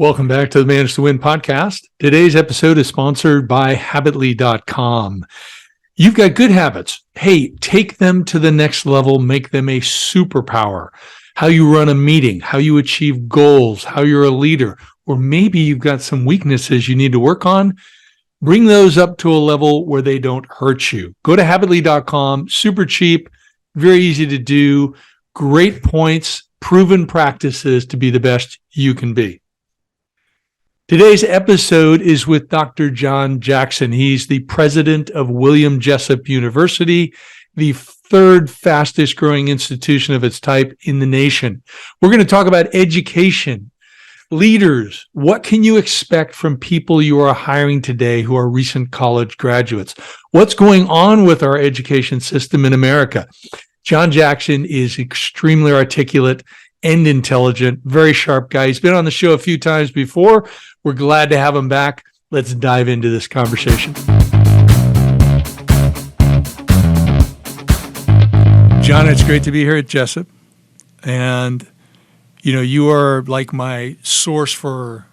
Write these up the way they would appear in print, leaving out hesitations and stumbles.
Welcome back to the Manage to Win podcast. Today's episode is sponsored by Habitly.com. You've got good habits. Hey, take them to the next level, make them a superpower. How you run a meeting, how you achieve goals, how you're a leader, or maybe you've got some weaknesses you need to work on. Bring those up to a level where they don't hurt you. Go to Habitly.com, super cheap, very easy to do, great points, proven practices to be the best you can be. Today's episode is with Dr. John Jackson. He's the president of William Jessup University, the third fastest growing institution of its type in the nation. We're going to talk about education, leaders. What can you expect from people you are hiring today who are recent college graduates? What's going on with our education system in America? John Jackson is extremely articulate and intelligent, very sharp guy. He's been on the show a few times before. We're glad to have him back. Let's dive into this conversation. John, it's great to be here at Jessup. And, you are like my source for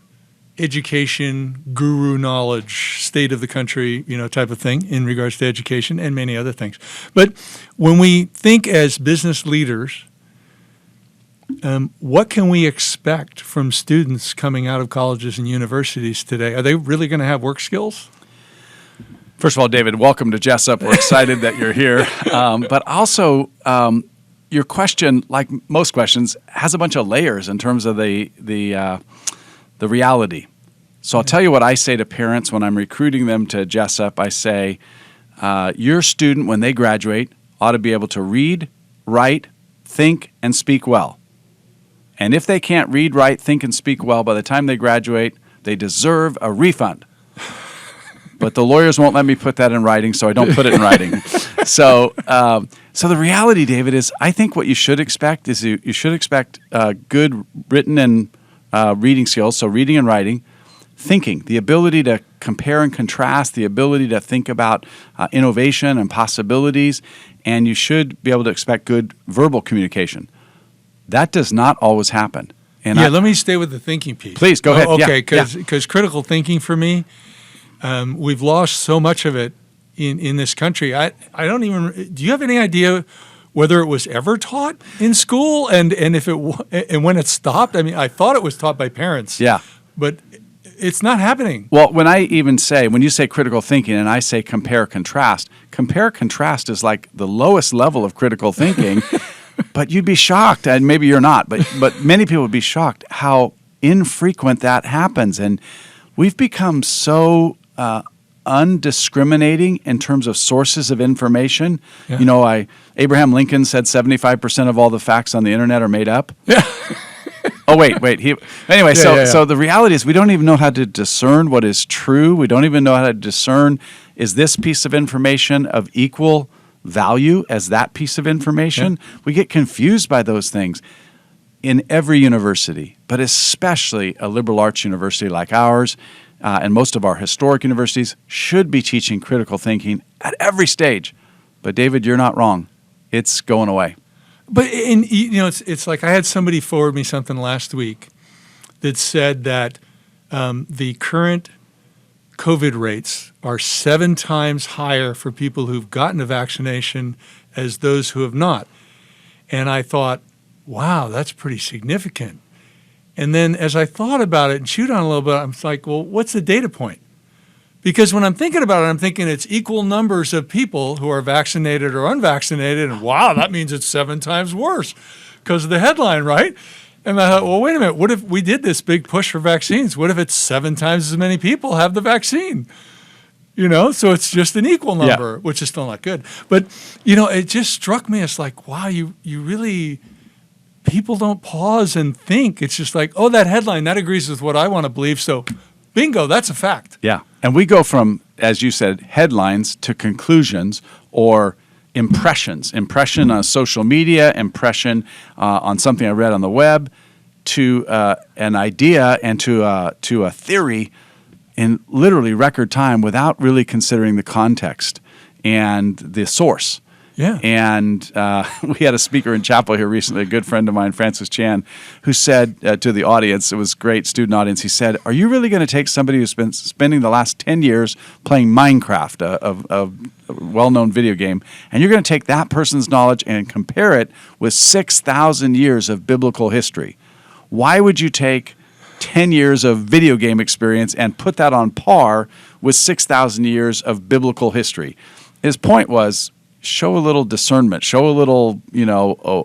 education, guru knowledge, state of the country, type of thing in regards to education and many other things. But when we think as business leaders, what can we expect from students coming out of colleges and universities today? Are they really going to have work skills? First of all, David, welcome to Jessup. We're excited that you're here. But also, your question, like most questions, has a bunch of layers in terms of the reality. So I'll tell you what I say to parents when I'm recruiting them to Jessup. I say, your student, when they graduate, ought to be able to read, write, think, and speak well. And if they can't read, write, think, and speak well by the time they graduate, they deserve a refund. But the lawyers won't let me put that in writing, so I don't put it in writing. So the reality, David, is I think what you should expect is you should expect good written and reading skills, so reading and writing, thinking, the ability to compare and contrast, the ability to think about innovation and possibilities, and you should be able to expect good verbal communication. That does not always happen. And let me stay with the thinking piece. Please, go ahead. Okay, because critical thinking for me, we've lost so much of it in this country. I don't even. Do you have any idea whether it was ever taught in school and if and when it stopped? I mean, I thought it was taught by parents. Yeah, but it's not happening. Well, when you say critical thinking and I say compare contrast is like the lowest level of critical thinking. But you'd be shocked, and maybe you're not, but many people would be shocked how infrequent that happens. And we've become so undiscriminating in terms of sources of information. Yeah. Abraham Lincoln said 75% of all the facts on the internet are made up. Yeah. Oh, wait. So the reality is we don't even know how to discern what is true. We don't even know how to discern, is this piece of information of equal value as that piece of information? Yeah. We get confused by those things in every university, but especially a liberal arts university like ours, and most of our historic universities should be teaching critical thinking at every stage. But David, you're not wrong. It's going away. But it's like I had somebody forward me something last week that said that the current COVID rates are 7 times higher for people who've gotten a vaccination as those who have not. And I thought, wow, that's pretty significant. And then as I thought about it and chewed on it a little bit, I'm like, well, what's the data point? Because when I'm thinking about it, I'm thinking it's equal numbers of people who are vaccinated or unvaccinated. And wow, that means it's 7 times worse because of the headline, right? And I thought, well, wait a minute. What if we did this big push for vaccines? What if it's 7 times as many people have the vaccine? So it's just an equal number, which is still not good. But, it just struck me as like, wow, you really, people don't pause and think. It's just like, oh, that headline, that agrees with what I want to believe. So bingo, that's a fact. Yeah. And we go from, as you said, headlines to conclusions or impression on social media, impression on something I read on the web, to an idea and to a theory in literally record time without really considering the context and the source. Yeah. And we had a speaker in chapel here recently, a good friend of mine, Francis Chan, who said to the audience, it was a great student audience, he said, are you really going to take somebody who's been spending the last 10 years playing Minecraft, a well-known video game, and you're going to take that person's knowledge and compare it with 6,000 years of biblical history? Why would you take 10 years of video game experience and put that on par with 6,000 years of biblical history? His point was, show a little discernment, show a little,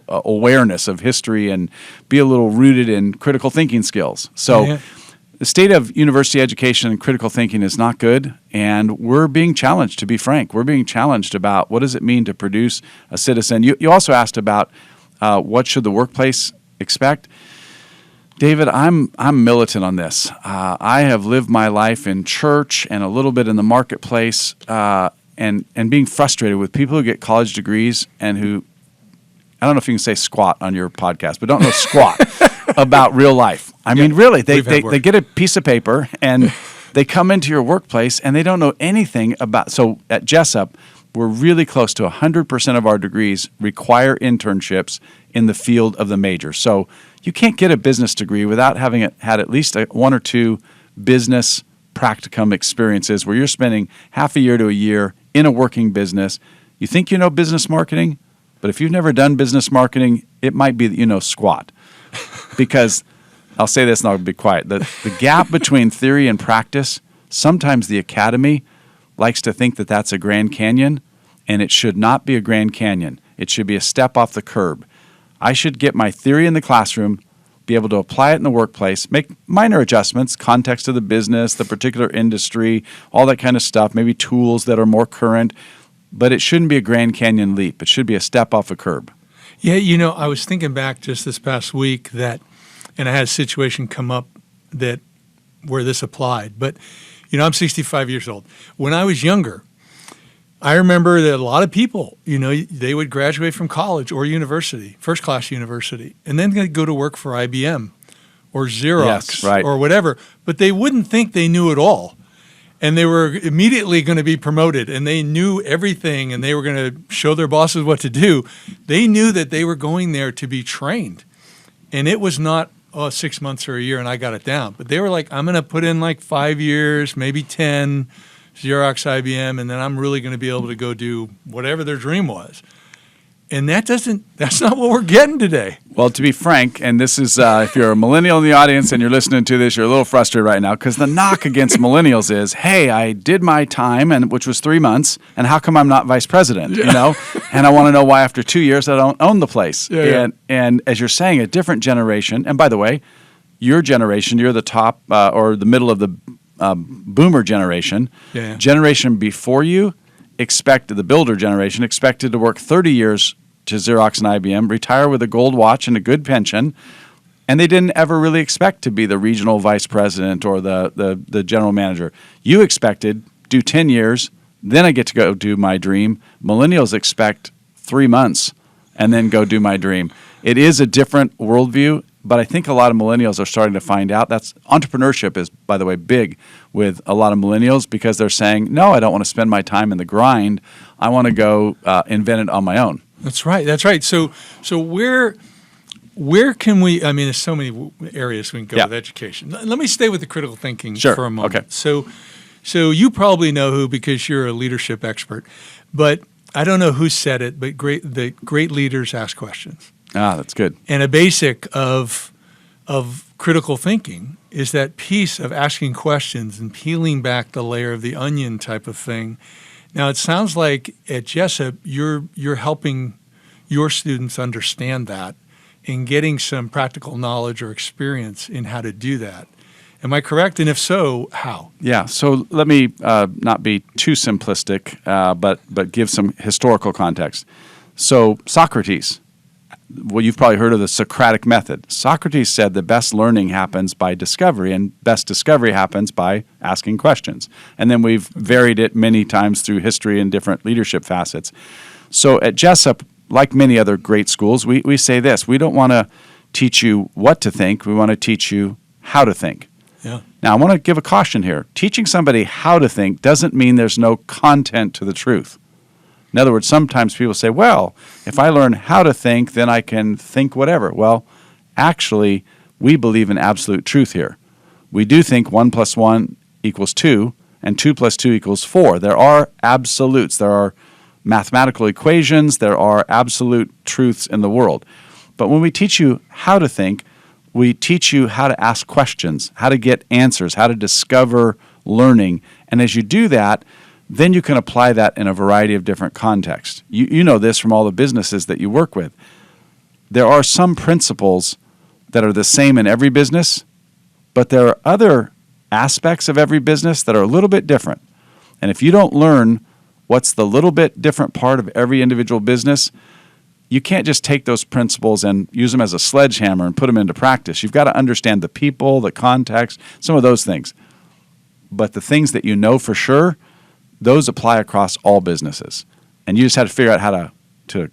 awareness of history, and be a little rooted in critical thinking skills. So the state of university education and critical thinking is not good, and we're being challenged, to be frank. We're being challenged about what does it mean to produce a citizen. You also asked about what should the workplace expect. David, I'm militant on this. I have lived my life in church and a little bit in the marketplace, and being frustrated with people who get college degrees and who, I don't know if you can say squat on your podcast, but don't know squat about real life. I mean, really, they get a piece of paper and they come into your workplace and they don't know anything about. So at Jessup, we're really close to 100% of our degrees require internships in the field of the major. So you can't get a business degree without having had at least one or two business practicum experiences where you're spending half a year to a year in a working business. You think you know business marketing, but if you've never done business marketing, it might be that you know squat. Because I'll say this and I'll be quiet. The gap between theory and practice, sometimes the academy likes to think that that's a Grand Canyon, and it should not be a Grand Canyon. It should be a step off the curb. I should get my theory in the classroom, be able to apply it in the workplace, make minor adjustments, context of the business, the particular industry, all that kind of stuff, maybe tools that are more current, but it shouldn't be a Grand Canyon leap. It should be a step off a curb. Yeah, I was thinking back just this past week and I had a situation come up where this applied, but I'm 65 years old. When I was younger, I remember that a lot of people, they would graduate from college or university, first-class university, and then they'd go to work for IBM or Xerox or whatever, but they wouldn't think they knew it all. And they were immediately going to be promoted, and they knew everything, and they were going to show their bosses what to do. They knew that they were going there to be trained. And it was not 6 months or a year, and I got it down. But they were like, I'm going to put in like 5 years, maybe 10, Xerox, IBM, and then I'm really going to be able to go do whatever their dream was. And that's not what we're getting today. Well, to be frank, and this is, if you're a millennial in the audience and you're listening to this, you're a little frustrated right now, because the knock against millennials is, hey, I did my time, which was 3 months, and how come I'm not vice president, And I want to know why after 2 years I don't own the place. And as you're saying, a different generation, and by the way, your generation, you're the top or the middle of the boomer generation. Generation before you, the builder generation, expected to work 30 years to Xerox and IBM, retire with a gold watch and a good pension, and they didn't ever really expect to be the regional vice president or the general manager. You expected, do 10 years, then I get to go do my dream. Millennials expect 3 months and then go do my dream. It is a different worldview, but I think a lot of millennials are starting to find out entrepreneurship is, by the way, big with a lot of millennials, because they're saying, no, I don't want to spend my time in the grind. I want to go invent it on my own. That's right. So where can we, there's so many areas we can go with education. Let me stay with the critical thinking for a moment. Okay. So you probably know who, because you're a leadership expert, but I don't know who said it, but great leaders ask questions. That's good. And a basic of critical thinking is that piece of asking questions and peeling back the layer of the onion type of thing. Now, it sounds like at Jessup, you're helping your students understand that and getting some practical knowledge or experience in how to do that. Am I correct? And if so, how? Yeah. So let me not be too simplistic, but give some historical context. So Socrates, well, you've probably heard of the Socratic method. Socrates said the best learning happens by discovery, and best discovery happens by asking questions. And then we've varied it many times through history and different leadership facets. So at Jessup, like many other great schools, we say this: we don't want to teach you what to think, we want to teach you how to think. Yeah. Now, I want to give a caution here. Teaching somebody how to think doesn't mean there's no content to the truth. In other words, sometimes people say, well, if I learn how to think, then I can think whatever. Well, actually, we believe in absolute truth here. We do think 1 + 1 = 2, and 2 + 2 = 4. There are absolutes. There are mathematical equations. There are absolute truths in the world. But when we teach you how to think, we teach you how to ask questions, how to get answers, how to discover learning. And as you do that, then you can apply that in a variety of different contexts. You know this from all the businesses that you work with. There are some principles that are the same in every business, but there are other aspects of every business that are a little bit different. And if you don't learn what's the little bit different part of every individual business, you can't just take those principles and use them as a sledgehammer and put them into practice. You've got to understand the people, the context, some of those things. But the things that you know for sure, those apply across all businesses. And you just have to figure out how to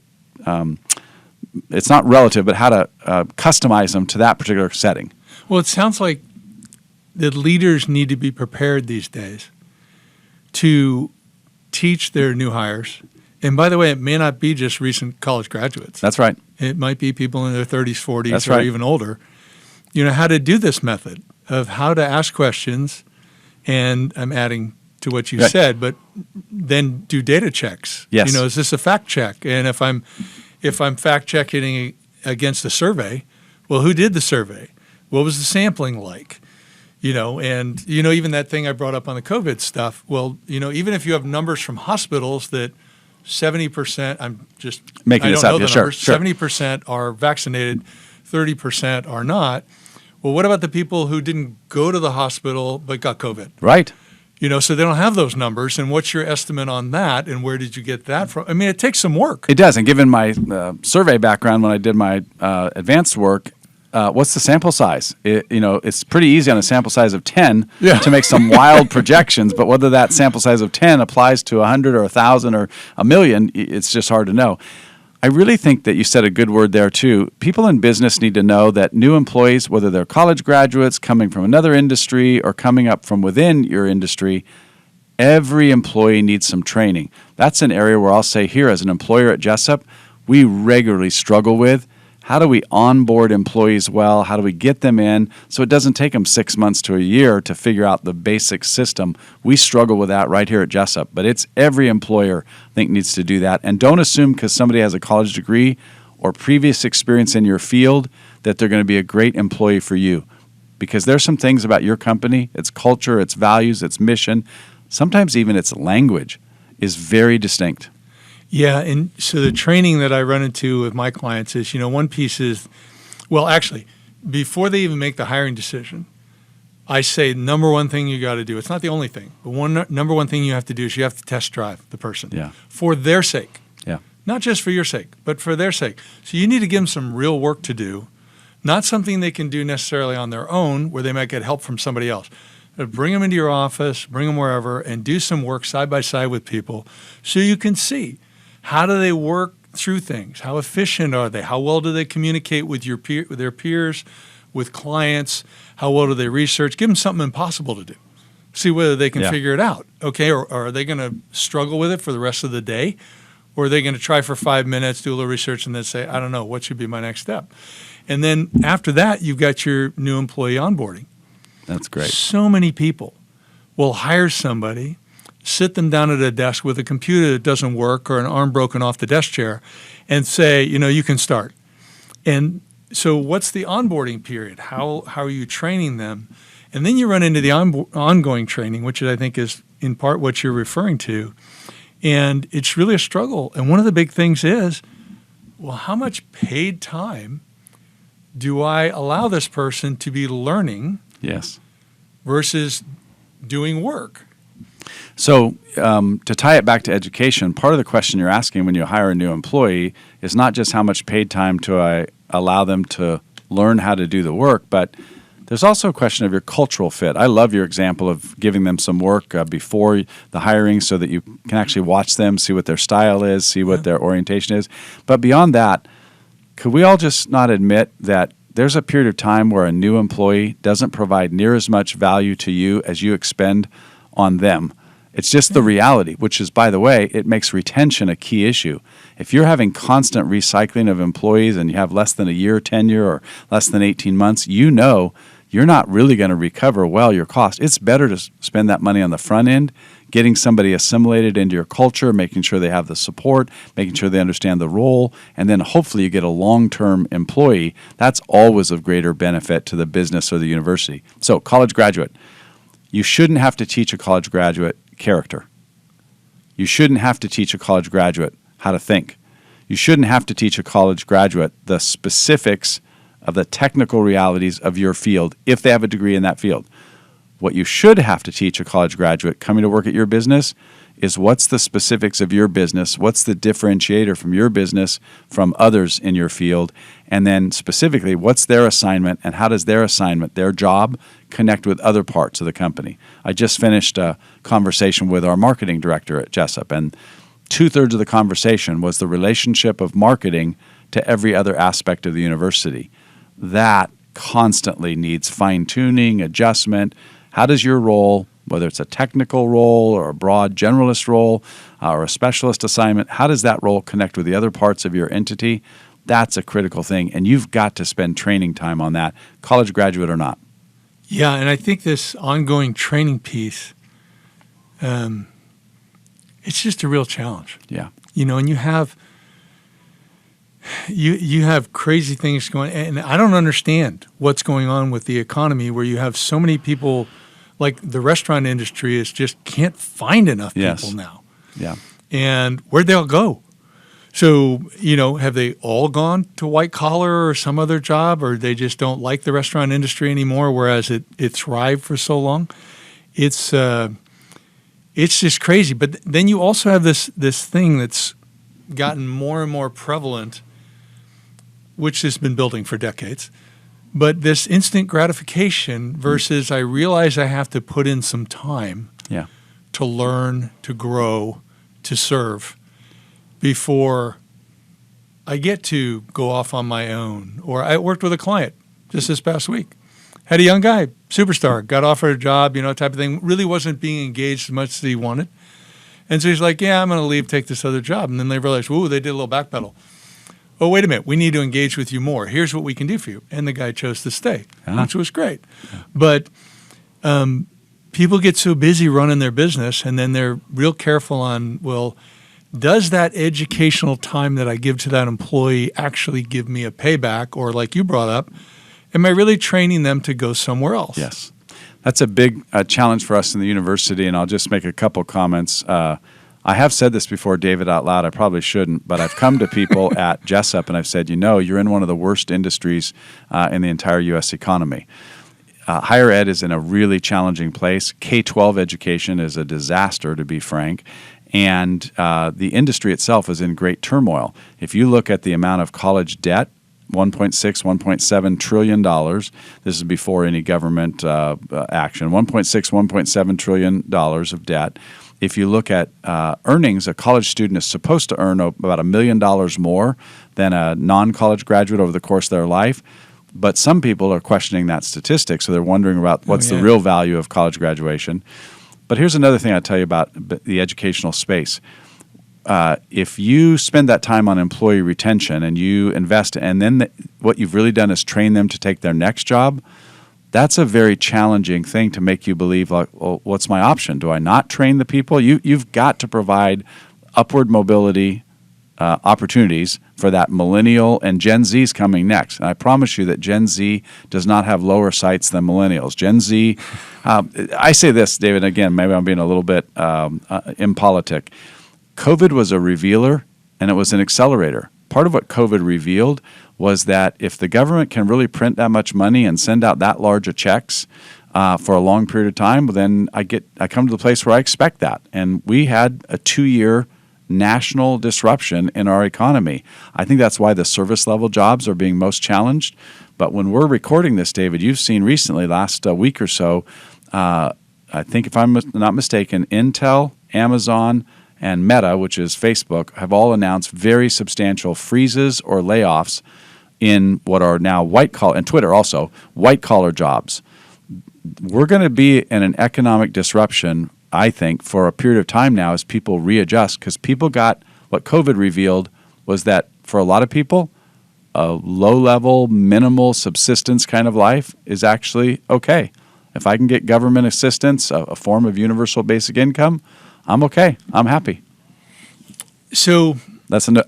it's not relative, but how to customize them to that particular setting. Well, it sounds like that leaders need to be prepared these days to teach their new hires. And by the way, it may not be just recent college graduates. That's right. It might be people in their 30s, 40s, That's or right. even older. You know, how to do this method of how to ask questions. And I'm adding to what you Right. said, but then do data checks. Yes. You know, is this a fact check? And if I'm fact checking against a survey, well, who did the survey? What was the sampling like? You know, and, you know, even that thing I brought up on the COVID stuff, well, you know, even if you have numbers from hospitals that 70%, I'm just making this up. Yeah, sure. 70% are vaccinated, 30% are not. Well, what about the people who didn't go to the hospital but got COVID? Right. You know, so they don't have those numbers. And what's your estimate on that? And where did you get that from? I mean, it takes some work. It does. And given my survey background when I did my advanced work, what's the sample size? It's pretty easy on a sample size of 10 to make some wild projections, but whether that sample size of 10 applies to 100 or 1,000 or a million, it's just hard to know. I really think that you said a good word there too. People in business need to know that new employees, whether they're college graduates coming from another industry or coming up from within your industry, every employee needs some training. That's an area where I'll say here as an employer at Jessup, we regularly struggle with. How do we onboard employees well? How do we get them in so it doesn't take them 6 months to a year to figure out the basic system? We struggle with that right here at Jessup, but it's every employer I think needs to do that. And don't assume because somebody has a college degree or previous experience in your field that they're going to be a great employee for you, because there's some things about your company, its culture, its values, its mission, sometimes even its language is very distinct. Yeah, and so the training that I run into with my clients is, you know, one piece is, well, actually, before they even make the hiring decision, I say number one thing you got to do, it's not the only thing, but number one thing you have to do is you have to test drive the person for their sake. Yeah. Not just for your sake, but for their sake. So you need to give them some real work to do, not something they can do necessarily on their own where they might get help from somebody else. Bring them into your office, bring them wherever, and do some work side by side with people so you can see. How do they work through things? How efficient are they? How well do they communicate with with their peers, with clients? How well do they research? Give them something impossible to do. See whether they can figure it out. Okay, or are they going to struggle with it for the rest of the day? Or are they going to try for 5 minutes, do a little research, and then say, I don't know, what should be my next step? And then after that, you've got your new employee onboarding. That's great. So many people will hire somebody, sit them down at a desk with a computer that doesn't work or an arm broken off the desk chair and say, you know, you can start. And so what's the onboarding period? How are you training them? And then you run into the ongoing training, which I think is in part what you're referring to. And it's really a struggle. And one of the big things is, well, how much paid time do I allow this person to be learning versus doing work? So to tie it back to education, part of the question you're asking when you hire a new employee is not just how much paid time do I allow them to learn how to do the work, but there's also a question of your cultural fit. I love your example of giving them some work before the hiring so that you can actually watch them, see what their style is, see what their orientation is. But beyond that, could we all just not admit that there's a period of time where a new employee doesn't provide near as much value to you as you expend on them? It's just the reality, which is, by the way, it makes retention a key issue. If you're having constant recycling of employees and you have less than a year tenure or less than 18 months, you know you're not really going to recover well your cost. It's better to spend that money on the front end, getting somebody assimilated into your culture, making sure they have the support, making sure they understand the role, and then hopefully you get a long-term employee. That's always of greater benefit to the business or the university. So, college graduate, you shouldn't have to teach a college graduate character. You shouldn't have to teach a college graduate how to think. You shouldn't have to teach a college graduate the specifics of the technical realities of your field if they have a degree in that field. What you should have to teach a college graduate coming to work at your business is what's the specifics of your business, what's the differentiator from your business from others in your field, and then specifically what's their assignment and how does their assignment, their job, connect with other parts of the company. I just finished a conversation with our marketing director at Jessup, and 2/3 of the conversation was the relationship of marketing to every other aspect of the university. That constantly needs fine-tuning, adjustment. How does your role, whether it's a technical role or a broad generalist role or a specialist assignment, how does that role connect with the other parts of your entity? That's a critical thing, and you've got to spend training time on that, college graduate or not. Yeah, and I think this ongoing training piece, it's just a real challenge. Yeah. And you have crazy things going, and I don't understand what's going on with the economy where you have so many people, like the restaurant industry is just can't find enough people now. Yeah. And where'd they all go? So, have they all gone to white collar or some other job, or they just don't like the restaurant industry anymore, whereas it thrived for so long? It's just crazy. But then you also have this thing that's gotten more and more prevalent, which has been building for decades. But this instant gratification versus I realize I have to put in some time to learn, to grow, to serve before I get to go off on my own. Or I worked with a client just this past week. Had a young guy, superstar, got offered a job, type of thing, really wasn't being engaged as much as he wanted. And so he's like, yeah, I'm going to leave, take this other job. And then they realized, whoa, they did a little backpedal. Oh, wait a minute, we need to engage with you more. Here's what we can do for you. And the guy chose to stay, which was great. But people get so busy running their business, and then they're real careful on, well, does that educational time that I give to that employee actually give me a payback? Or like you brought up, am I really training them to go somewhere else? Yes. That's a big challenge for us in the university, and I'll just make a couple comments. I have said this before, David, out loud. I probably shouldn't, but I've come to people at Jessup and I've said, you're in one of the worst industries in the entire U.S. economy. Higher ed is in a really challenging place. K-12 education is a disaster, to be frank. And the industry itself is in great turmoil. If you look at the amount of college debt, $1.6, $1.7 trillion. This is before any government action. $1.6, $1.7 trillion of debt. If you look at earnings, a college student is supposed to earn about $1 million more than a non-college graduate over the course of their life. But some people are questioning that statistic, so they're wondering about what's the real value of college graduation. But here's another thing I'll tell you about the educational space. If you spend that time on employee retention and you invest, and then what you've really done is train them to take their next job, that's a very challenging thing to make you believe, like, well, what's my option? Do I not train the people? You've got to provide upward mobility opportunities for that millennial, and Gen Z's coming next. And I promise you that Gen Z does not have lower sights than millennials. Gen Z, I say this, David, again, maybe I'm being a little bit impolitic. COVID was a revealer and it was an accelerator. Part of what COVID revealed was that if the government can really print that much money and send out that large of checks for a long period of time, then I come to the place where I expect that. And we had a 2-year national disruption in our economy. I think that's why the service level jobs are being most challenged. But when we're recording this, David, you've seen recently, last week or so, I think if I'm not mistaken, Intel, Amazon, and Meta, which is Facebook, have all announced very substantial freezes or layoffs in what are now white-collar, and Twitter also, white-collar jobs. We're going to be in an economic disruption I think, for a period of time now as people readjust, because people got what COVID revealed was that for a lot of people, a low-level, minimal subsistence kind of life is actually okay. If I can get government assistance, a form of universal basic income, I'm okay. I'm happy. So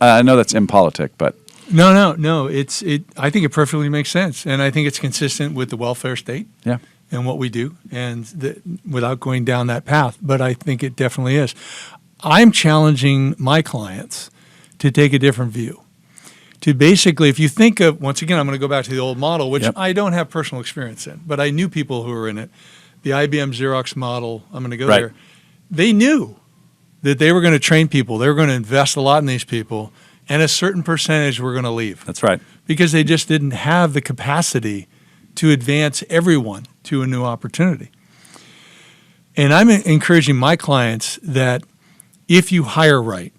I know that's impolitic, but no. I think it perfectly makes sense, and I think it's consistent with the welfare state. Yeah. And what we do, without going down that path, but I think it definitely is. I'm challenging my clients to take a different view. To basically, if you think of, once again, I'm going to go back to the old model, which I don't have personal experience in, but I knew people who were in it. The IBM Xerox model, I'm going to go there. They knew that they were going to train people. They were going to invest a lot in these people, and a certain percentage were going to leave. That's right. Because they just didn't have the capacity to advance everyone to a new opportunity. And I'm encouraging my clients that if you hire right,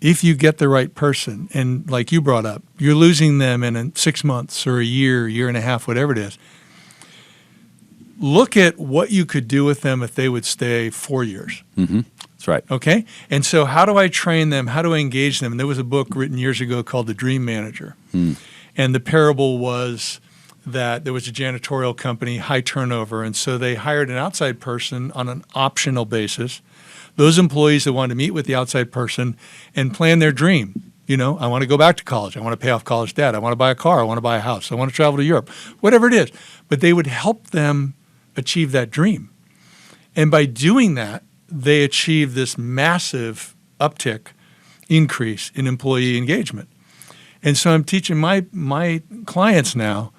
if you get the right person, and like you brought up, you're losing them in 6 months or a year and a half, whatever it is, look at what you could do with them if they would stay 4 years. Mm-hmm. That's right. Okay? And so how do I train them? How do I engage them? And there was a book written years ago called The Dream Manager. And the parable was that there was a janitorial company, high turnover, and so they hired an outside person on an optional basis. Those employees that wanted to meet with the outside person and plan their dream. You know, I want to go back to college. I want to pay off college debt. I want to buy a car. I want to buy a house. I want to travel to Europe, whatever it is. But they would help them achieve that dream. And by doing that, they achieve this massive uptick, increase in employee engagement. And so I'm teaching my clients now,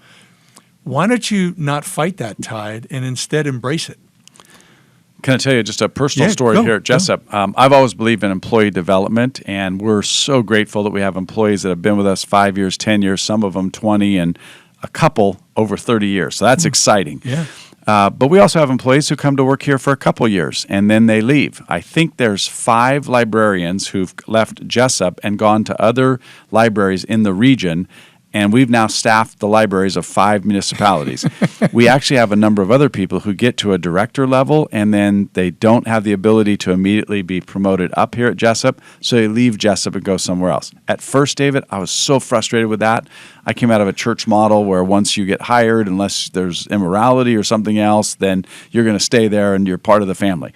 why don't you not fight that tide and instead embrace it? Can I tell you just a personal story here at Jessup? I've always believed in employee development, and we're so grateful that we have employees that have been with us 5 years, 10 years, some of them 20, and a couple over 30 years. So that's exciting. Yeah. But we also have employees who come to work here for a couple years, and then they leave. I think there's 5 librarians who've left Jessup and gone to other libraries in the region, and we've now staffed the libraries of 5 municipalities. We actually have a number of other people who get to a director level, and then they don't have the ability to immediately be promoted up here at Jessup, so they leave Jessup and go somewhere else. At first, David, I was so frustrated with that. I came out of a church model where once you get hired, unless there's immorality or something else, then you're going to stay there and you're part of the family.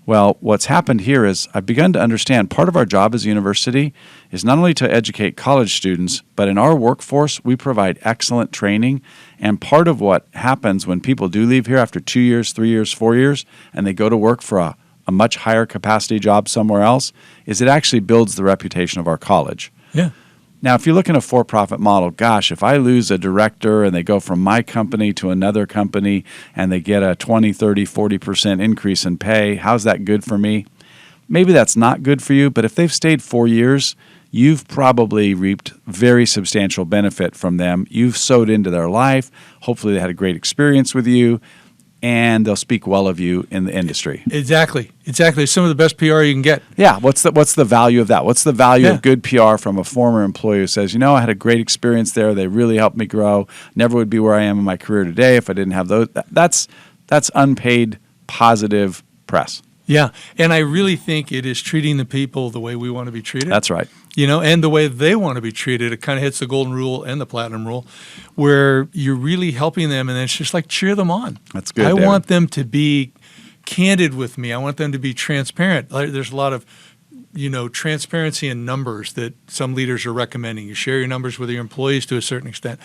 Well, what's happened here is I've begun to understand part of our job as a university is not only to educate college students, but in our workforce, we provide excellent training. And part of what happens when people do leave here after 2 years, 3 years, 4 years, and they go to work for a much higher capacity job somewhere else, is it actually builds the reputation of our college. Yeah. Now, if you look in a for-profit model, gosh, if I lose a director and they go from my company to another company and they get a 20, 30, 40% increase in pay, how's that good for me? Maybe that's not good for you, but if they've stayed 4 years, you've probably reaped very substantial benefit from them. You've sowed into their life. Hopefully they had a great experience with you, and they'll speak well of you in the industry. Exactly. It's some of the best PR you can get. Yeah. What's the value of that? What's the value of good PR from a former employee who says, I had a great experience there. They really helped me grow. Never would be where I am in my career today if I didn't have those. That's unpaid positive press. Yeah. And I really think it is treating the people the way we want to be treated. That's right. And the way they want to be treated. It kind of hits the golden rule and the platinum rule, where you're really helping them, and it's just like cheer them on. That's good. I David. want them to be candid with me. I want them to be transparent. There's a lot of, transparency in numbers that some leaders are recommending. You share your numbers with your employees to a certain extent.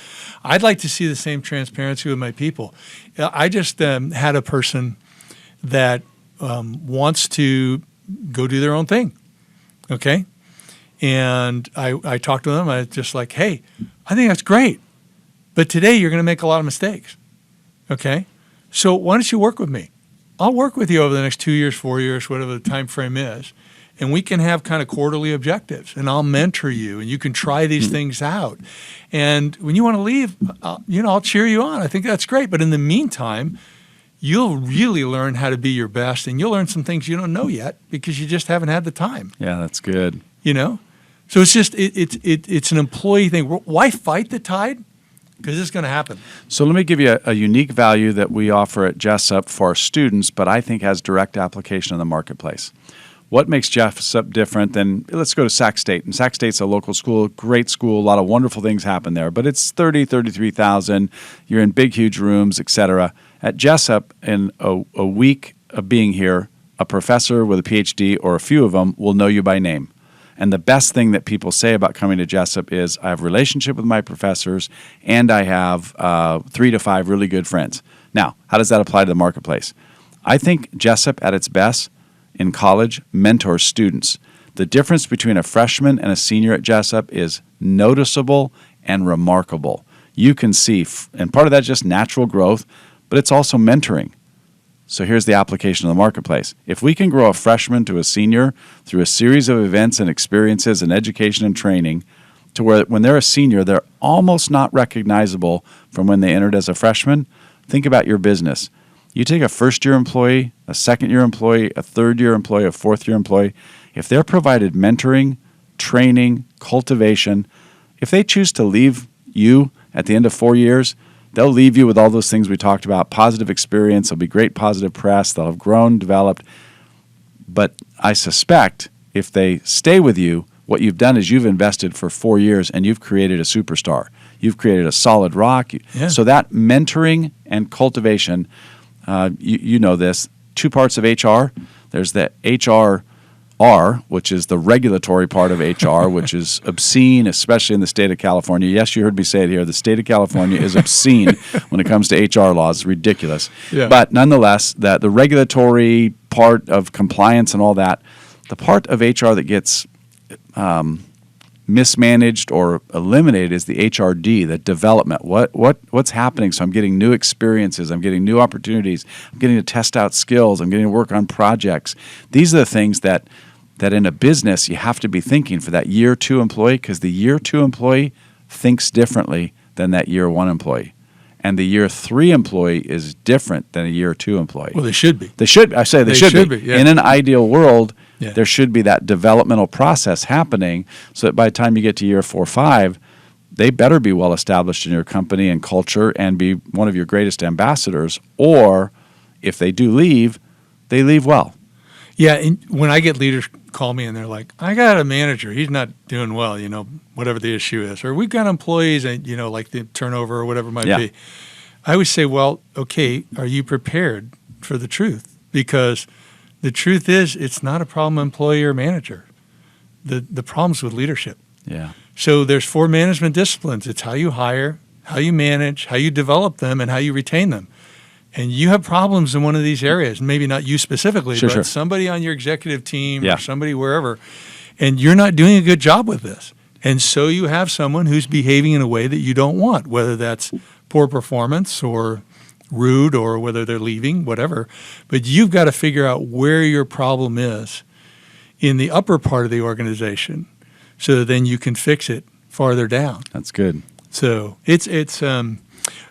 I'd like to see the same transparency with my people. I just had a person that wants to go do their own thing. Okay. And I talked to them. I was just like, hey, I think that's great. But today you're going to make a lot of mistakes. Okay. So why don't you work with me? I'll work with you over the next 2 years, 4 years, whatever the time frame is. And we can have kind of quarterly objectives, and I'll mentor you, and you can try these things out. And when you want to leave, I'll cheer you on. I think that's great. But in the meantime, you'll really learn how to be your best, and you'll learn some things you don't know yet because you just haven't had the time. Yeah, that's good. So it's just it's an employee thing. Why fight the tide? because it's going to happen. So let me give you a unique value that we offer at Jessup for our students, but I think has direct application in the marketplace. What makes Jessup different than, let's go to Sac State. And Sac State's a local school, great school, a lot of wonderful things happen there, but it's 33,000. You're in big, huge rooms, etc. At Jessup, in a week of being here, a professor with a PhD or a few of them will know you by name. And the best thing that people say about coming to Jessup is, I have a relationship with my professors, and I have 3 to 5 really good friends. Now, how does that apply to the marketplace? I think Jessup at its best in college mentors students. The difference between a freshman and a senior at Jessup is noticeable and remarkable. You can see, and part of that's just natural growth, but it's also mentoring. So here's the application of the marketplace. If we can grow a freshman to a senior through a series of events and experiences and education and training to where when they're a senior, they're almost not recognizable from when they entered as a freshman, think about your business. You take a first-year employee, a second-year employee, a third-year employee, a fourth-year employee, if they're provided mentoring, training, cultivation, if they choose to leave you at the end of 4 years, they'll leave you with all those things we talked about, positive experience, there'll be great positive press, they'll have grown, developed. But I suspect if they stay with you, what you've done is you've invested for 4 years and you've created a superstar. You've created a solid rock. Yeah. So that mentoring and cultivation, you know this, 2 parts of HR. There's the HR, which is the regulatory part of HR, which is obscene, especially in the state of California. Yes, you heard me say it here. The state of California is obscene when it comes to HR laws. It's ridiculous. Yeah. But nonetheless, the regulatory part of compliance and all that, the part of HR that gets mismanaged or eliminated is the HRD, the development. What's happening? So I'm getting new experiences. I'm getting new opportunities. I'm getting to test out skills. I'm getting to work on projects. These are the things that in a business you have to be thinking for that year 2 employee, because the year 2 employee thinks differently than that year 1 employee. And the year 3 employee is different than a year 2 employee. Well, they should be. They should. I say they should be. Yeah. In an ideal world, there should be that developmental process happening so that by the time you get to year 4 or 5, they better be well established in your company and culture and be one of your greatest ambassadors. Or if they do leave, they leave well. Yeah, and when I get leaders call me and they're like, I got a manager, he's not doing well, whatever the issue is. Or we've got employees and, like the turnover or whatever it might be. I always say, well, okay, are you prepared for the truth? Because the truth is it's not a problem employee or manager. The problem's with leadership. Yeah. So there's 4 management disciplines. It's how you hire, how you manage, how you develop them, and how you retain them. And you have problems in one of these areas, maybe not you specifically, but somebody on your executive team or somebody wherever, and you're not doing a good job with this. And so you have someone who's behaving in a way that you don't want, whether that's poor performance or rude or whether they're leaving, whatever. But you've got to figure out where your problem is in the upper part of the organization so that then you can fix it farther down. That's good. So it's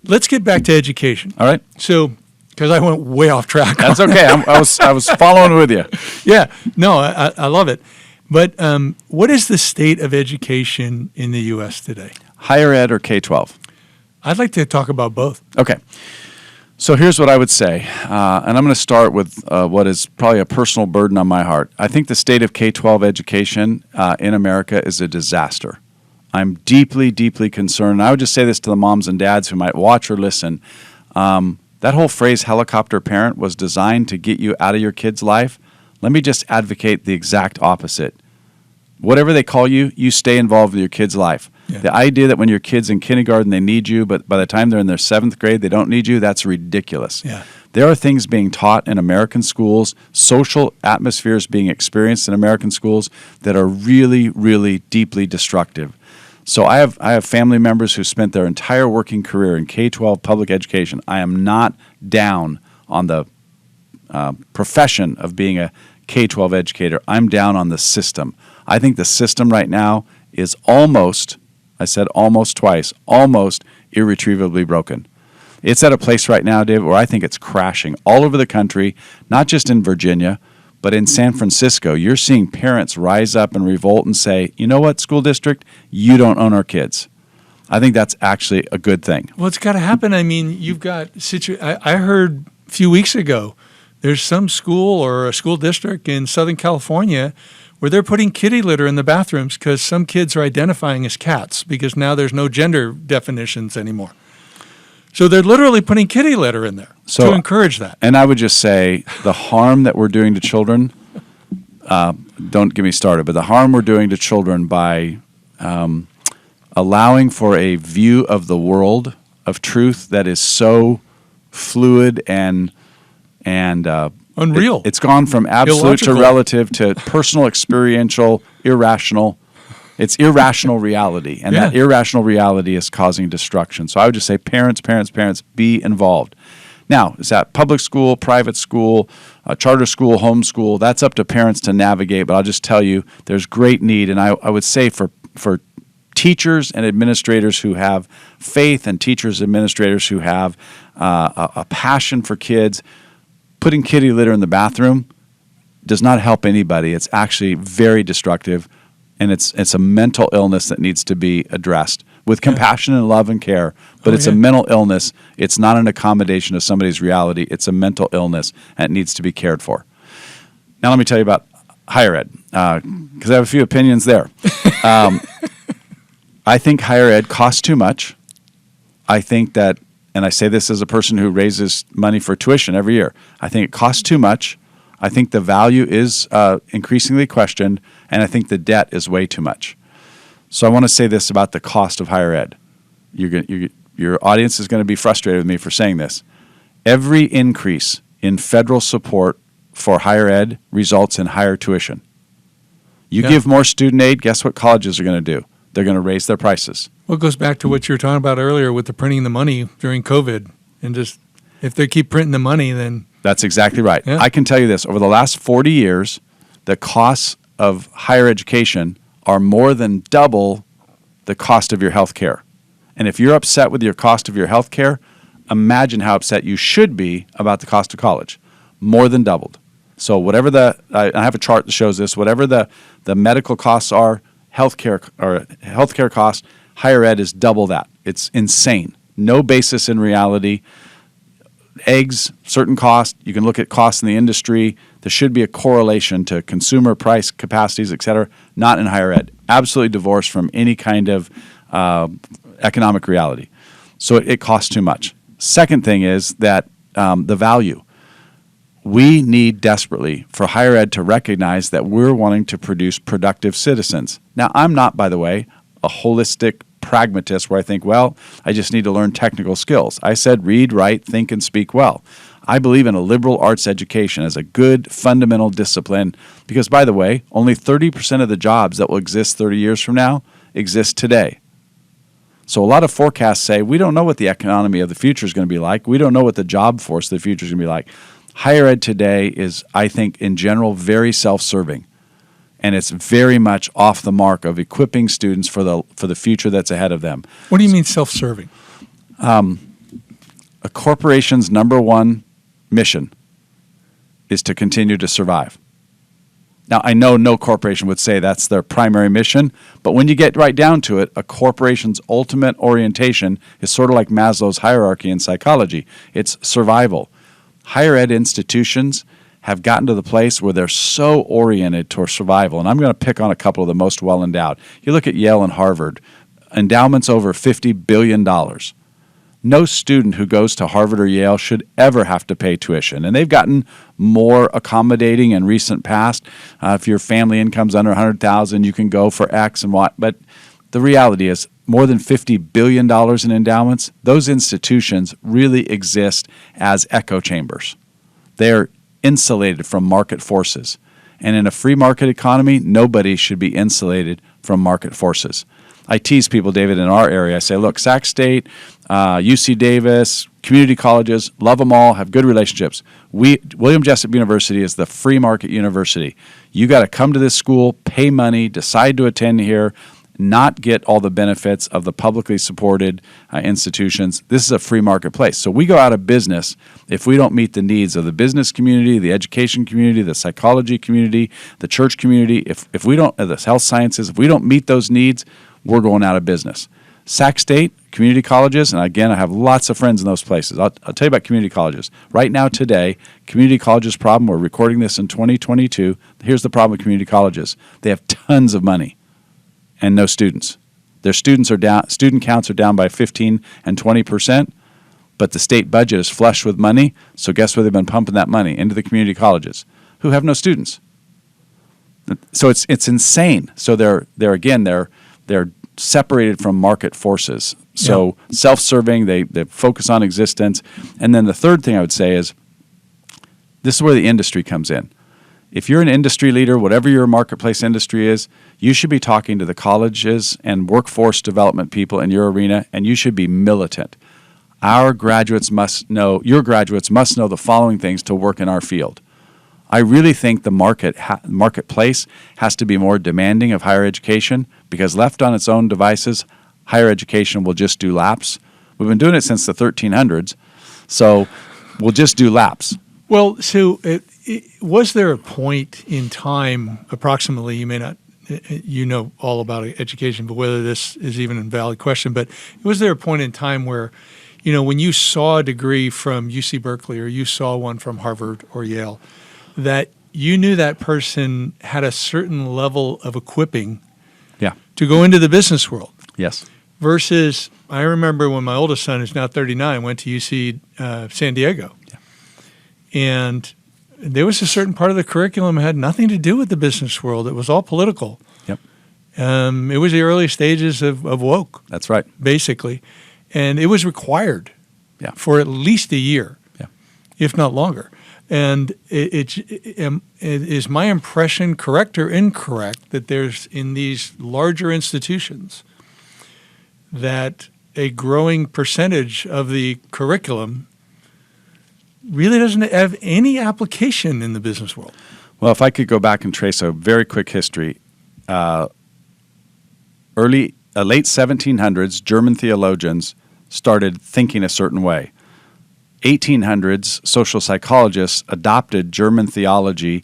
let's get back to education. All right. So, because I went way off track. That's okay. I was following with you. Yeah. No, I love it. But what is the state of education in the U.S. today? Higher ed or K-12? I'd like to talk about both. Okay. So here's what I would say, and I'm going to start with what is probably a personal burden on my heart. I think the state of K-12 education in America is a disaster. I'm deeply, deeply concerned. And I would just say this to the moms and dads who might watch or listen. That whole phrase, helicopter parent, was designed to get you out of your kid's life. Let me just advocate the exact opposite. Whatever they call you, you stay involved with your kid's life. Yeah. The idea that when your kid's in kindergarten, they need you, but by the time they're in their 7th grade, they don't need you, that's ridiculous. Yeah. There are things being taught in American schools, social atmospheres being experienced in American schools that are really, really deeply destructive. So I have family members who spent their entire working career in K-12 public education. I am not down on the profession of being a K-12 educator. I'm down on the system. I think the system right now is almost, I said almost twice, almost irretrievably broken. It's at a place right now, David, where I think it's crashing all over the country, not just in Virginia, but in San Francisco. You're seeing parents rise up and revolt and say, you know what, school district, you don't own our kids. I think that's actually a good thing. Well, it's got to happen. I mean, you've got I heard a few weeks ago, there's some school or a school district in Southern California where they're putting kitty litter in the bathrooms because some kids are identifying as cats because now there's no gender definitions anymore. So they're literally putting kitty litter in there to encourage that. And I would just say the harm that we're doing to children, don't get me started, but the harm we're doing to children by allowing for a view of the world of truth that is so fluid and unreal. It's gone from absolute illogical to relative to personal, experiential, irrational. It's irrational reality, and that irrational reality is causing destruction. So I would just say parents, be involved. Now, is that public school, private school, charter school, homeschool? That's up to parents to navigate, but I'll just tell you there's great need, and I would say for teachers and administrators who have faith and teachers and administrators who have a passion for kids, putting kitty litter in the bathroom does not help anybody. It's actually very destructive, and it's a mental illness that needs to be addressed with compassion and love and care. But it's a mental illness. It's not an accommodation of somebody's reality. It's a mental illness, and it needs to be cared for. Now let me tell you about higher ed, because I have a few opinions there. I think higher ed costs too much. I think that, and I say this as a person who raises money for tuition every year, I think it costs too much. I think the value is increasingly questioned, and I think the debt is way too much. So I want to say this about the cost of higher ed. Your audience is going to be frustrated with me for saying this. Every increase in federal support for higher ed results in higher tuition. You give more student aid, guess what colleges are going to do? They're going to raise their prices. Well, it goes back to what you were talking about earlier with the printing the money during COVID. And just if they keep printing the money, then... That's exactly right. Yeah. I can tell you this. Over the last 40 years, the costs of higher education are more than double the cost of your health care. And if you're upset with your cost of your health care, imagine how upset you should be about the cost of college. More than doubled. So whatever I have a chart that shows this, whatever the medical costs are, healthcare costs, higher ed is double that. It's insane. No basis in reality. Eggs, certain costs. You can look at costs in the industry. There should be a correlation to consumer price capacities, et cetera. Not in higher ed. Absolutely divorced from any kind of economic reality. So it costs too much. Second thing is that the value. We need desperately for higher ed to recognize that we're wanting to produce productive citizens. Now, I'm not, by the way, a holistic pragmatist where I think, well, I just need to learn technical skills. I said read, write, think, and speak well. I believe in a liberal arts education as a good fundamental discipline because, by the way, only 30% of the jobs that will exist 30 years from now exist today. So a lot of forecasts say we don't know what the economy of the future is going to be like. We don't know what the job force of the future is going to be like. Higher ed today is, I think, in general, very self-serving, and it's very much off the mark of equipping students for the future that's ahead of them. What do you mean self-serving? A corporation's number one mission is to continue to survive. Now, I know no corporation would say that's their primary mission, but when you get right down to it, a corporation's ultimate orientation is sort of like Maslow's hierarchy in psychology. It's survival. Higher ed institutions have gotten to the place where they're so oriented toward survival. And I'm going to pick on a couple of the most well-endowed. You look at Yale and Harvard, endowments over $50 billion. No student who goes to Harvard or Yale should ever have to pay tuition. And they've gotten more accommodating in recent past. If your family income's under $100,000, you can go for X and what. But the reality is, more than $50 billion in endowments, those institutions really exist as echo chambers. They're insulated from market forces. And in a free market economy, nobody should be insulated from market forces. I tease people, David, in our area. I say, look, Sac State, UC Davis, community colleges, love them all, have good relationships. William Jessup University is the free market university. You got to come to this school, pay money, decide to attend here, not get all the benefits of the publicly supported institutions. This is a free marketplace. So we go out of business if we don't meet the needs of the business community, the education community, the psychology community, the church community. If we don't, the health sciences, if we don't meet those needs, we're going out of business. Sac State, community colleges, and again, I have lots of friends in those places. I'll tell you about community colleges. Right now, today, community colleges problem, we're recording this in 2022. Here's the problem with community colleges. They have tons of money and no students. Their student counts are down by 15 and 20%, but the state budget is flush with money, so guess where they've been pumping that money? Into the community colleges, who have no students. So it's insane. So they're separated from market forces. So self-serving, they focus on existence. And then the third thing I would say is this is where the industry comes in. If you're an industry leader, whatever your marketplace industry is, you should be talking to the colleges and workforce development people in your arena, and you should be militant. Your graduates must know the following things to work in our field. I really think the marketplace has to be more demanding of higher education, because left on its own devices, higher education will just do laps. We've been doing it since the 1300s, so we'll just do laps. Well, so was there a point in time, approximately, you may not, you know all about education, but whether this is even a valid question, but was there a point in time where, when you saw a degree from UC Berkeley or you saw one from Harvard or Yale, that you knew that person had a certain level of equipping to go into the business world? Yes. Versus, I remember when my oldest son, who's now 39, went to UC San Diego. Yeah. And there was a certain part of the curriculum that had nothing to do with the business world. It was all political. Yep. It was the early stages of woke. That's right. Basically. And it was required for at least a year, if not longer. And it is my impression correct or incorrect that there's, in these larger institutions, that a growing percentage of the curriculum really doesn't have any application in the business world? Well, if I could go back and trace a very quick history, late 1700s, German theologians started thinking a certain way. 1800s, social psychologists adopted German theology,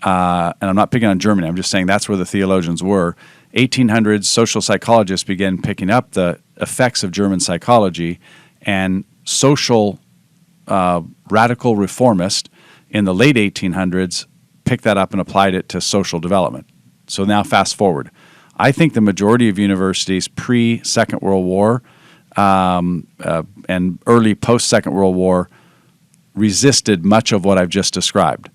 and I'm not picking on Germany, I'm just saying that's where the theologians were. 1800s, social psychologists began picking up the effects of German psychology, and social radical reformists in the late 1800s picked that up and applied it to social development. So now fast forward. I think the majority of universities pre-Second World War and early post-Second World War resisted much of what I've just described.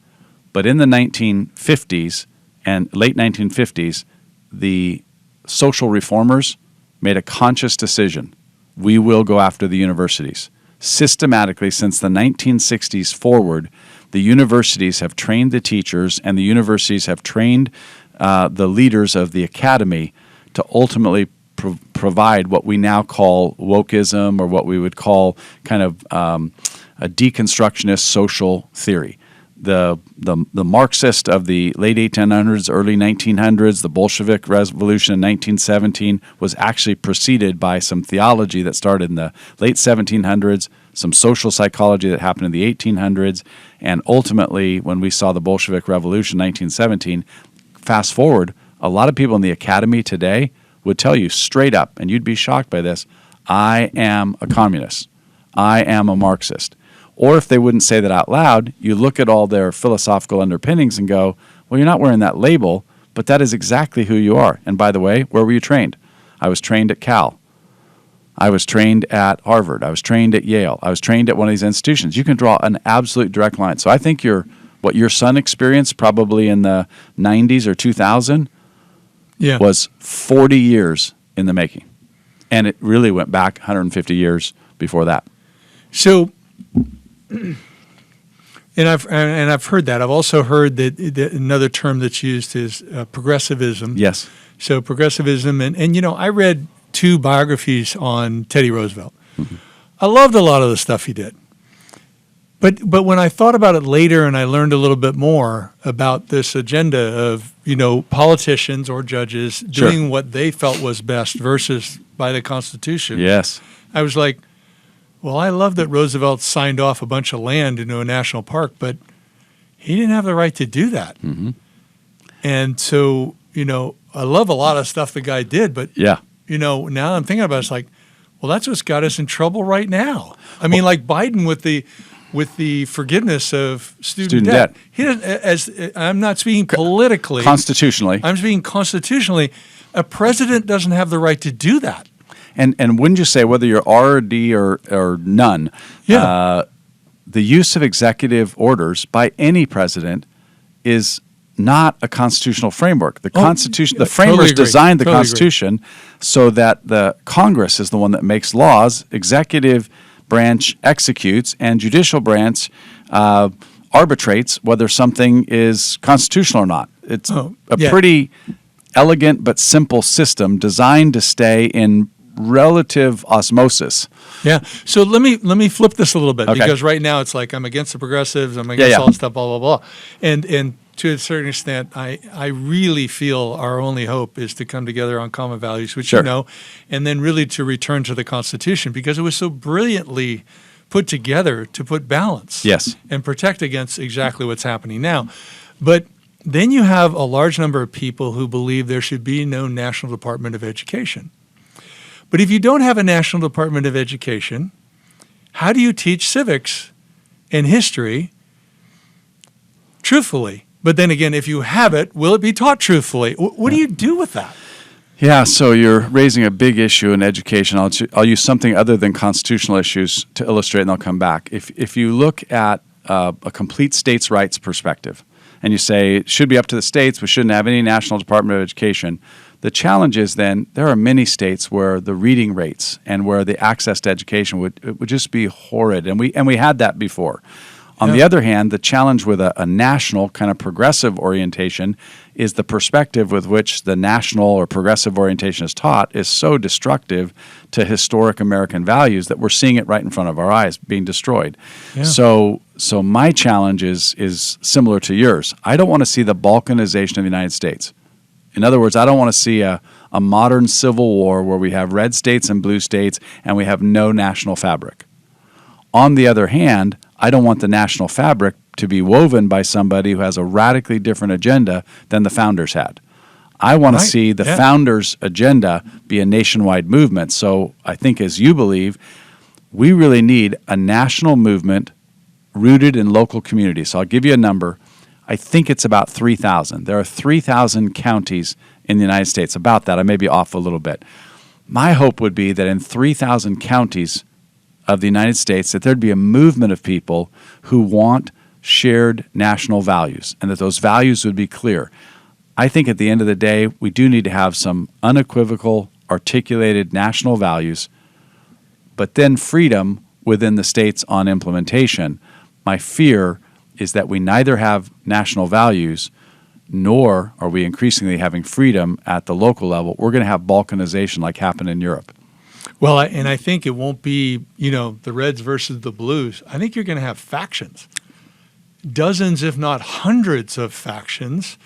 But in the 1950s and late 1950s, the social reformers made a conscious decision. We will go after the universities. Systematically, since the 1960s forward, the universities have trained the teachers and the universities have trained the leaders of the academy to ultimately provide what we now call wokeism, or what we would call kind of a deconstructionist social theory. The Marxist of the late 1800s, early 1900s, the Bolshevik Revolution in 1917 was actually preceded by some theology that started in the late 1700s, some social psychology that happened in the 1800s, and ultimately when we saw the Bolshevik Revolution in 1917, fast forward, a lot of people in the academy today would tell you straight up, and you'd be shocked by this, I am a communist. I am a Marxist. Or if they wouldn't say that out loud, you look at all their philosophical underpinnings and go, well, you're not wearing that label, but that is exactly who you are. And by the way, where were you trained? I was trained at Cal. I was trained at Harvard. I was trained at Yale. I was trained at one of these institutions. You can draw an absolute direct line. So I think what your son experienced probably in the 90s or 2000 was 40 years in the making. And it really went back 150 years before that. So, and I've heard that. I've also heard that another term that's used is progressivism. Yes. So progressivism, and I read 2 biographies on Teddy Roosevelt. Mm-hmm. I loved a lot of the stuff he did. But when I thought about it later and I learned a little bit more about this agenda of, politicians or judges doing what they felt was best versus by the Constitution. Yes. I was like, well, I love that Roosevelt signed off a bunch of land into a national park, but he didn't have the right to do that. Mm-hmm. And so, I love a lot of stuff the guy did, but, now I'm thinking about it, it's like, Well, that's what's got us in trouble right now. I mean, like Biden with the forgiveness of student debt. He doesn't, I'm not speaking politically. Constitutionally. I'm speaking constitutionally. A president doesn't have the right to do that. And wouldn't you say, whether you're R or D or none, the use of executive orders by any president is not a constitutional framework. The Constitution, the framers designed the Constitution so that the Congress is the one that makes laws, executive branch executes, and judicial branch arbitrates whether something is constitutional or not. It's pretty elegant but simple system designed to stay in relative osmosis. Yeah. So let me flip this a little bit, because right now it's like I'm against the progressives, I'm against all this stuff, blah, blah, blah. And to a certain extent, I really feel our only hope is to come together on common values, which and then really to return to the Constitution, because it was so brilliantly put together to put balance and protect against exactly what's happening now. But then you have a large number of people who believe there should be no National Department of Education. But if you don't have a National Department of Education, how do you teach civics and history truthfully? But then again, if you have it, will it be taught truthfully? What do you do with that? Yeah, so you're raising a big issue in education. I'll use something other than constitutional issues to illustrate, and I'll come back. If you look at a complete states' rights perspective, and you say it should be up to the states, we shouldn't have any National Department of Education, the challenge is then there are many states where the reading rates and where the access to education would just be horrid, and we had that before. On the other hand, the challenge with a national kind of progressive orientation is the perspective with which the national or progressive orientation is taught is so destructive to historic American values that we're seeing it right in front of our eyes being destroyed. Yeah. So my challenge is similar to yours. I don't want to see the balkanization of the United States. In other words, I don't want to see a modern civil war where we have red states and blue states and we have no national fabric. On the other hand, I don't want the national fabric to be woven by somebody who has a radically different agenda than the founders had. I want to see the founders' agenda be a nationwide movement. So I think, as you believe, we really need a national movement rooted in local communities. So I'll give you a number. I think it's about 3,000. There are 3,000 counties in the United States. About that, I may be off a little bit. My hope would be that in 3,000 counties of the United States, that there'd be a movement of people who want shared national values, and that those values would be clear. I think at the end of the day, we do need to have some unequivocal, articulated national values, but then freedom within the states on implementation. My fear is that we neither have national values, nor are we increasingly having freedom at the local level. We're going to have balkanization like happened in Europe. Well, and I think it won't be, the Reds versus the Blues. I think you're going to have factions. Dozens, if not hundreds of factions.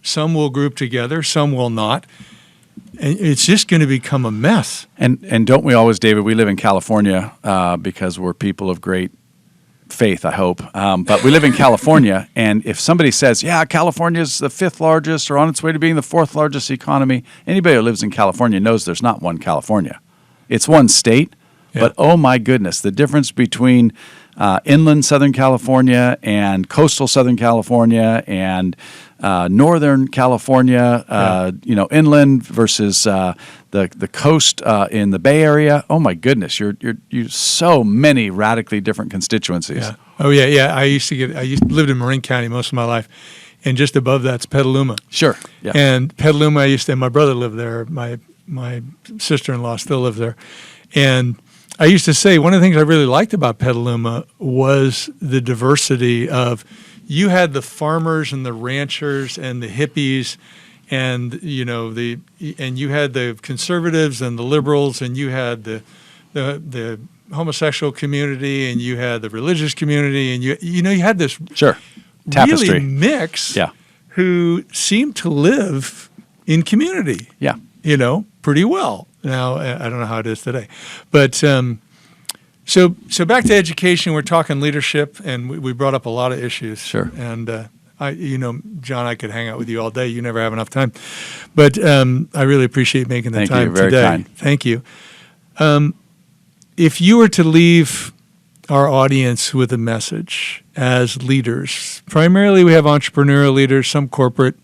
Some will group together, some will not. And it's just going to become a mess. And don't we always, David, we live in California because we're people of great faith, I hope. But we live in California, and if somebody says, California is the 5th largest or on its way to being the 4th largest economy, anybody who lives in California knows there's not one California. It's one state, but oh my goodness, the difference between inland Southern California and coastal Southern California and Northern California, inland versus the coast in the Bay Area. Oh my goodness, you're so many radically different constituencies. Yeah. Oh yeah. I lived in Marin County most of my life, and just above that's Petaluma. Sure. Yeah. And Petaluma, my brother lived there. My sister-in-law still lives there, and I used to say one of the things I really liked about Petaluma was the diversity of. You had the farmers and the ranchers and the hippies, and and you had the conservatives and the liberals, and you had the homosexual community, and you had the religious community, and you had this tapestry really mix who seemed to live in community. Yeah, pretty well. Now I don't know how it is today, but. So back to education, we're talking leadership, and we brought up a lot of issues. Sure. And John, I could hang out with you all day. You never have enough time, but I really appreciate making the time today. Very kind. Thank you. if you were to leave our audience with a message as leaders, primarily we have entrepreneurial leaders, some corporate,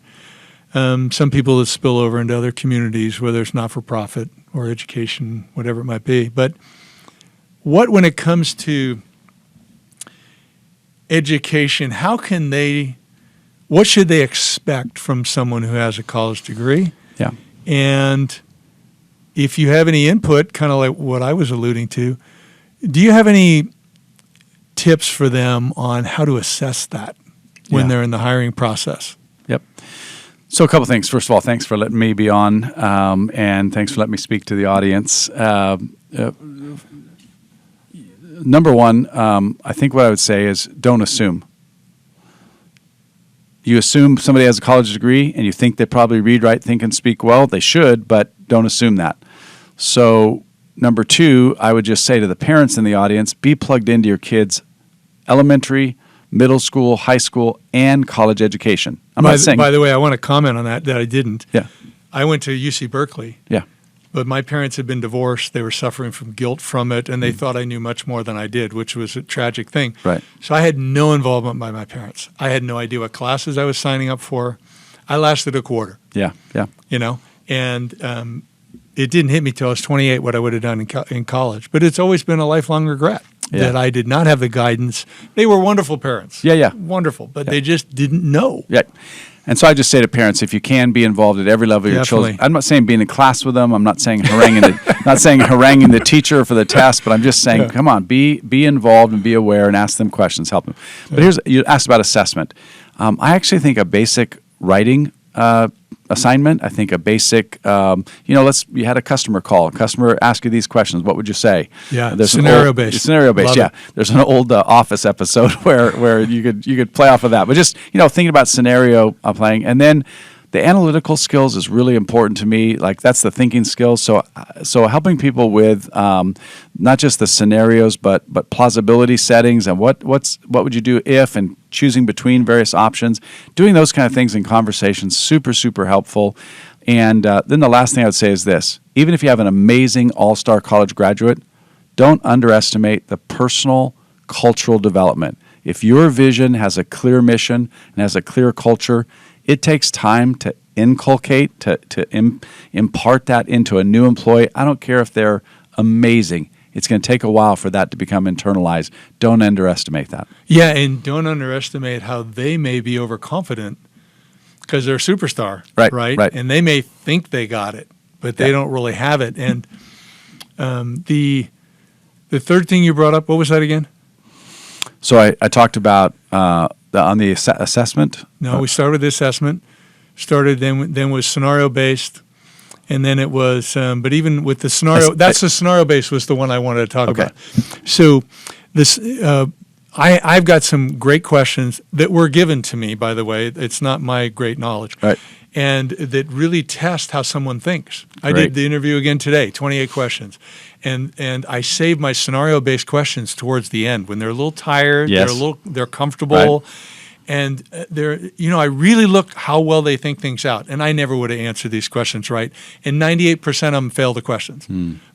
some people that spill over into other communities, whether it's not-for-profit or education, whatever it might be. But when it comes to education, what should they expect from someone who has a college degree? Yeah. And if you have any input, kind of like what I was alluding to, do you have any tips for them on how to assess that when they're in the hiring process? Yep. So a couple things. First of all, thanks for letting me be on, and thanks for letting me speak to the audience. Number one, I think what I would say is don't assume. You assume somebody has a college degree and you think they probably read, write, think, and speak well. They should, but don't assume that. So number two, I would just say to the parents in the audience, be plugged into your kids' elementary, middle school, high school, and college education. By the way, I want to comment on that I didn't. Yeah. I went to UC Berkeley. Yeah. But my parents had been divorced. They were suffering from guilt from it, and they thought I knew much more than I did, which was a tragic thing. Right. So I had no involvement by my parents. I had no idea what classes I was signing up for. I lasted a quarter. Yeah, yeah. And it didn't hit me till I was 28 what I would have done in college. But it's always been a lifelong regret that I did not have the guidance. They were wonderful parents. Yeah. Wonderful, but they just didn't know. Yeah. And so I just say to parents, if you can be involved at every level of your children, I'm not saying be in a class with them. I'm not saying haranguing the teacher for the test, but I'm just saying, come on, be involved and be aware and ask them questions, help them. But you asked about assessment. I actually think a basic writing assignment. I think a basic, you had a customer call. A customer asked you these questions. What would you say? Yeah, scenario-based. Scenario-based, yeah. There's an old Office episode where you could play off of that. But just, thinking about scenario playing. And then the analytical skills is really important to me. Like that's the thinking skills. So helping people with not just the scenarios, but plausibility settings and what would you do if, and choosing between various options, doing those kind of things in conversations, super, super helpful. And then the last thing I would say is this. Even if you have an amazing all-star college graduate, don't underestimate the personal cultural development. If your vision has a clear mission and has a clear culture, it takes time to inculcate, to impart that into a new employee. I don't care if they're amazing. It's going to take a while for that to become internalized. Don't underestimate that. Yeah, and don't underestimate how they may be overconfident because they're a superstar, right? And they may think they got it, but they don't really have it. And the third thing you brought up, what was that again? So I talked about on the assessment. No, we started with the assessment. Then was scenario based. And then it was, but even with the scenario, the scenario base was the one I wanted to talk about. So this, I've got some great questions that were given to me, by the way. It's not my great knowledge. Right. And that really test how someone thinks. I did the interview again today, 28 questions. And I saved my scenario-based questions towards the end when they're a little tired, they're comfortable. Right. And I really look how well they think things out. And I never would have answered these questions right. And 98% of them fail the questions.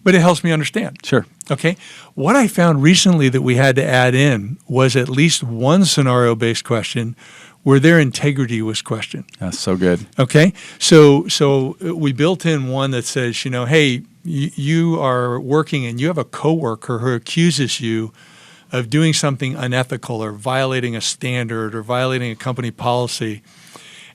But it helps me understand. Sure. Okay. What I found recently that we had to add in was at least one scenario-based question where their integrity was questioned. That's so good. Okay. So we built in one that says, hey, you are working and you have a coworker who accuses you of doing something unethical or violating a standard or violating a company policy.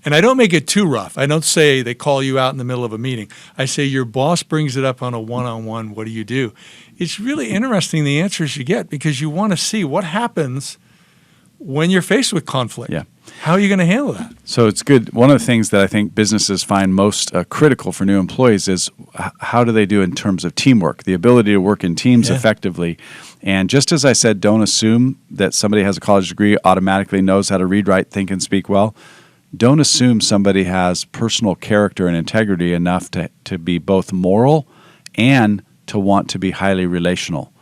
And I don't make it too rough. I don't say they call you out in the middle of a meeting. I say your boss brings it up on a one-on-one. What do you do? It's really interesting the answers you get because you want to see what happens when you're faced with conflict. Yeah. How are you going to handle that? So it's good. One of the things that I think businesses find most critical for new employees is how do they do in terms of teamwork, the ability to work in teams effectively. And just as I said, don't assume that somebody has a college degree automatically knows how to read, write, think, and speak well. Don't assume somebody has personal character and integrity enough to be both moral and to want to be highly relational.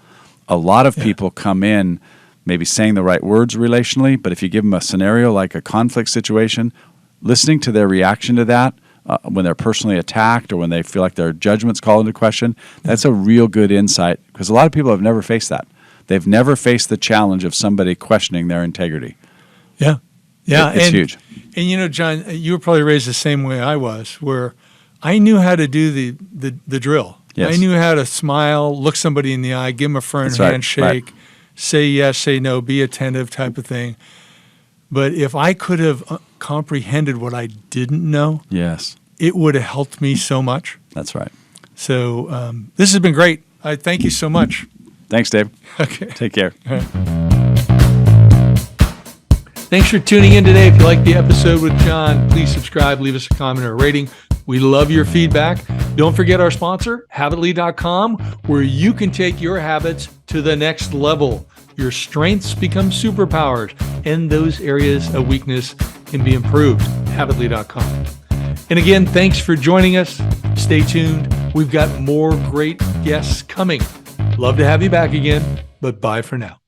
A lot of people come in maybe saying the right words relationally, but if you give them a scenario like a conflict situation, listening to their reaction to that when they're personally attacked or when they feel like their judgment's called into question. That's a real good insight because a lot of people have never faced that. They've never faced the challenge of somebody questioning their integrity. Yeah. Yeah. It's huge. And, John, you were probably raised the same way I was, where I knew how to do the drill. Yes. I knew how to smile, look somebody in the eye, give them a firm handshake, say yes, say no, be attentive type of thing. But if I could have comprehended what I didn't know, yes, it would have helped me so much. That's right. So this has been great. I thank you so much. Thanks, Dave. Okay. Take care. Thanks for tuning in today. If you liked the episode with John, please subscribe, leave us a comment or a rating. We love your feedback. Don't forget our sponsor, Habitly.com, where you can take your habits to the next level. Your strengths become superpowers, and those areas of weakness can be improved. Habitly.com. And again, thanks for joining us. Stay tuned. We've got more great guests coming. Love to have you back again, but bye for now.